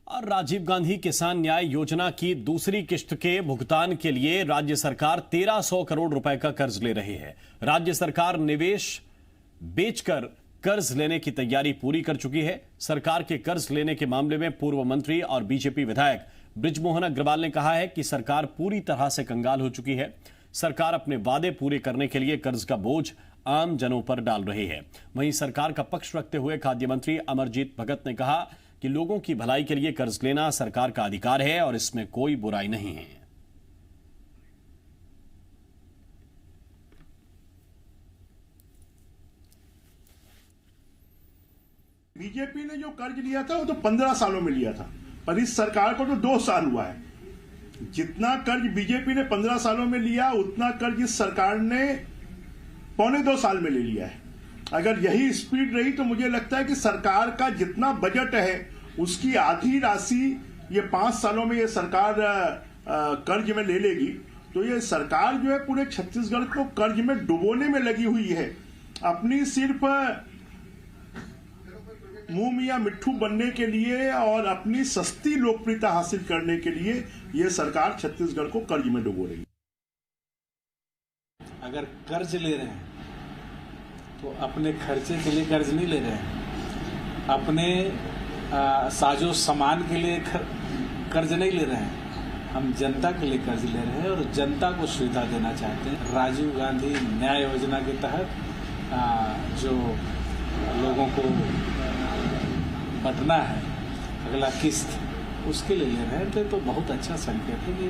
और राजीव गांधी किसान न्याय योजना की दूसरी किश्त के भुगतान के लिए राज्य सरकार 1300 करोड़ रुपए का कर्ज ले रही है। राज्य सरकार निवेश बेचकर कर्ज लेने की तैयारी पूरी कर चुकी है। सरकार के कर्ज लेने के मामले में पूर्व मंत्री और बीजेपी विधायक बृजमोहन अग्रवाल ने कहा है कि सरकार पूरी तरह से कंगाल हो चुकी है। सरकार अपने वादे पूरे करने के लिए कर्ज का बोझ आम जनों पर डाल रही है। वहीं सरकार का पक्ष रखते हुए खाद्य मंत्री अमरजीत भगत ने कहा कि लोगों की भलाई के लिए कर्ज लेना सरकार का अधिकार है और इसमें कोई बुराई नहीं है। बीजेपी ने जो कर्ज लिया था वो तो 15 सालों में लिया था, पर इस सरकार को तो 2 साल हुआ है। जितना कर्ज बीजेपी ने 15 सालों में लिया उतना कर्ज इस सरकार ने 1.25 साल में ले लिया है। अगर यही स्पीड रही तो मुझे लगता है कि सरकार का जितना बजट है उसकी आधी राशि ये 5 सालों में ये सरकार कर्ज में ले लेगी। तो ये सरकार जो है पूरे छत्तीसगढ़ को कर्ज में डुबोने में लगी हुई है। अपनी सिर्फ मुंह मियां मिट्ठू बनने के लिए और अपनी सस्ती लोकप्रियता हासिल करने के लिए ये सरकार छत्तीसगढ़ को कर्ज में डुबो रही है। अगर कर्ज ले रहे हैं तो अपने खर्चे के लिए कर्ज नहीं ले रहे हैं, अपने साजो सामान के लिए कर्ज नहीं ले रहे हैं। हम जनता के लिए कर्ज ले रहे हैं और जनता को सुविधा देना चाहते हैं। राजीव गांधी न्याय योजना के तहत जो लोगों को बंटना है अगला किस्त, उसके लिए ले रहे थे, तो बहुत अच्छा संकेत है कि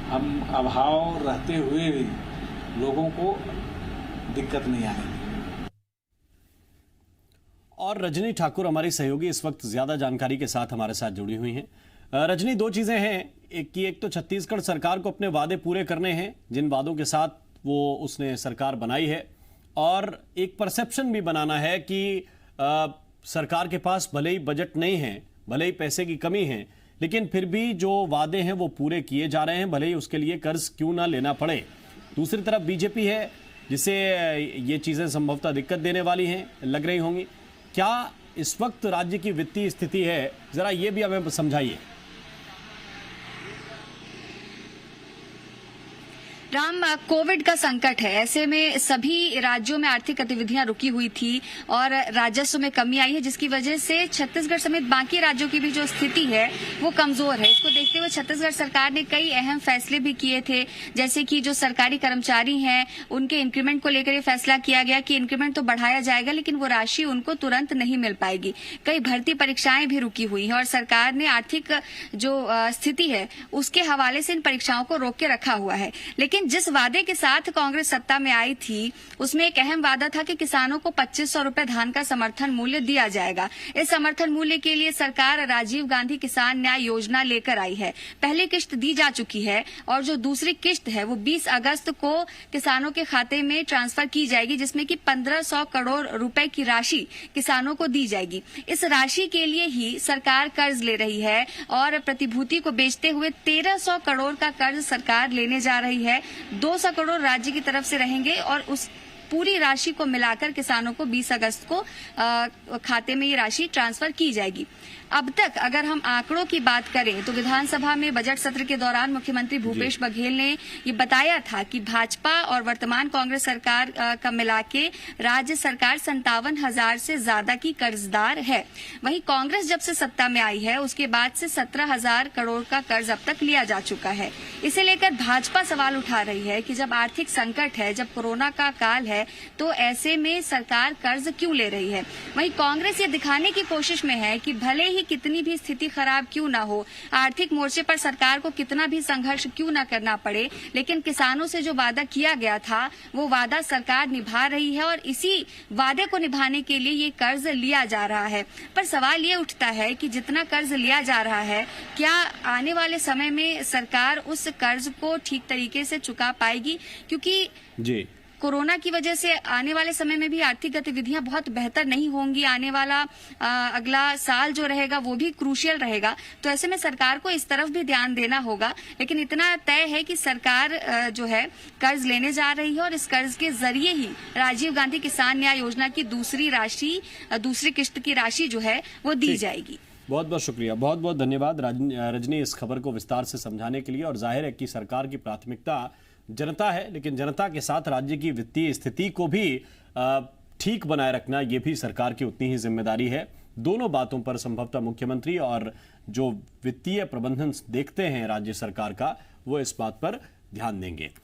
हम अभाव रहते हुए भी लोगों को दिक्कत नहीं आएगी। और रजनी ठाकुर हमारी सहयोगी इस वक्त ज्यादा जानकारी के साथ हमारे साथ जुड़ी हुई हैं। रजनी, 2 चीजें हैं एक तो छत्तीसगढ़ सरकार को अपने वादे पूरे करने हैं जिन वादों के साथ वो उसने सरकार बनाई है, और एक परसेप्शन भी बनाना है कि सरकार के पास भले ही बजट नहीं है, भले ही पैसे की कमी है, लेकिन फिर भी जो वादे हैं वो पूरे किए जा रहे हैं, भले ही उसके लिए कर्ज क्यों ना लेना पड़े। दूसरी तरफ बीजेपी है जिसे ये चीजें संभवतः दिक्कत देने वाली हैं, लग रही होंगी। क्या इस वक्त राज्य की वित्तीय स्थिति है, जरा ये भी हमें समझाइए। राम, कोविड का संकट है, ऐसे में सभी राज्यों में आर्थिक गतिविधियां रुकी हुई थी और राजस्व में कमी आई है, जिसकी वजह से छत्तीसगढ़ समेत बाकी राज्यों की भी जो स्थिति है वो कमजोर है। इसको देखते हुए छत्तीसगढ़ सरकार ने कई अहम फैसले भी किए थे, जैसे कि जो सरकारी कर्मचारी हैं उनके इंक्रीमेंट को लेकर ये फैसला किया गया कि इंक्रीमेंट तो बढ़ाया जाएगा लेकिन वो राशि उनको तुरंत नहीं मिल पाएगी। कई भर्ती परीक्षाएं भी रुकी हुई हैं और सरकार ने आर्थिक जो स्थिति है उसके हवाले से इन परीक्षाओं को रोक के रखा हुआ है। लेकिन जिस वादे के साथ कांग्रेस सत्ता में आई थी उसमें एक अहम वादा था कि किसानों को 2500 रुपए धान का समर्थन मूल्य दिया जाएगा। इस समर्थन मूल्य के लिए सरकार राजीव गांधी किसान न्याय योजना लेकर आई है। पहली किश्त दी जा चुकी है और जो दूसरी किश्त है वो 20 अगस्त को किसानों के खाते में ट्रांसफर की जाएगी, जिसमें कि 1500 करोड़ रुपए की राशि किसानों को दी जाएगी। इस राशि के लिए ही सरकार कर्ज ले रही है और प्रतिभूति को बेचते हुए 1300 करोड़ का कर्ज सरकार लेने जा रही है। 200 करोड़ राज्य की तरफ से रहेंगे और उस पूरी राशि को मिलाकर किसानों को 20 अगस्त को खाते में ये राशि ट्रांसफर की जाएगी। अब तक अगर हम आंकड़ों की बात करें तो विधानसभा में बजट सत्र के दौरान मुख्यमंत्री भूपेश बघेल ने ये बताया था कि भाजपा और वर्तमान कांग्रेस सरकार का मिला के राज्य सरकार 57,000 से ज्यादा की कर्जदार है। वहीं कांग्रेस जब से सत्ता में आई है उसके बाद से 17,000 करोड़ का कर्ज अब तक लिया जा चुका है। इसे लेकर भाजपा सवाल उठा रही है कि जब आर्थिक संकट है, जब कोरोना का काल है, तो ऐसे में सरकार कर्ज क्यों ले रही है। वहीं कांग्रेस ये दिखाने की कोशिश में है कि भले ही कितनी भी स्थिति खराब क्यों ना हो, आर्थिक मोर्चे पर सरकार को कितना भी संघर्ष क्यों ना करना पड़े, लेकिन किसानों से जो वादा किया गया था वो वादा सरकार निभा रही है और इसी वादे को निभाने के लिए ये कर्ज लिया जा रहा है। पर सवाल ये उठता है कि जितना कर्ज लिया जा रहा है, क्या आने वाले समय में सरकार उस कर्ज को ठीक तरीके से चुका पाएगी, क्योंकि कोरोना की वजह से आने वाले समय में भी आर्थिक गतिविधियां बहुत बेहतर नहीं होंगी। आने वाला अगला साल जो रहेगा वो भी क्रूशियल रहेगा, तो ऐसे में सरकार को इस तरफ भी ध्यान देना होगा। लेकिन इतना तय है कि सरकार जो है कर्ज लेने जा रही है और इस कर्ज के जरिए ही राजीव गांधी किसान न्याय योजना की दूसरी किश्त की राशि जो है वो दी जाएगी। बहुत बहुत शुक्रिया, बहुत बहुत धन्यवाद रजनी, इस खबर को विस्तार से समझाने के लिए। और जाहिर है कि सरकार की प्राथमिकता जनता है, लेकिन जनता के साथ राज्य की वित्तीय स्थिति को भी ठीक बनाए रखना ये भी सरकार की उतनी ही जिम्मेदारी है। दोनों बातों पर संभवतः मुख्यमंत्री और जो वित्तीय प्रबंधन देखते हैं राज्य सरकार का, वो इस बात पर ध्यान देंगे।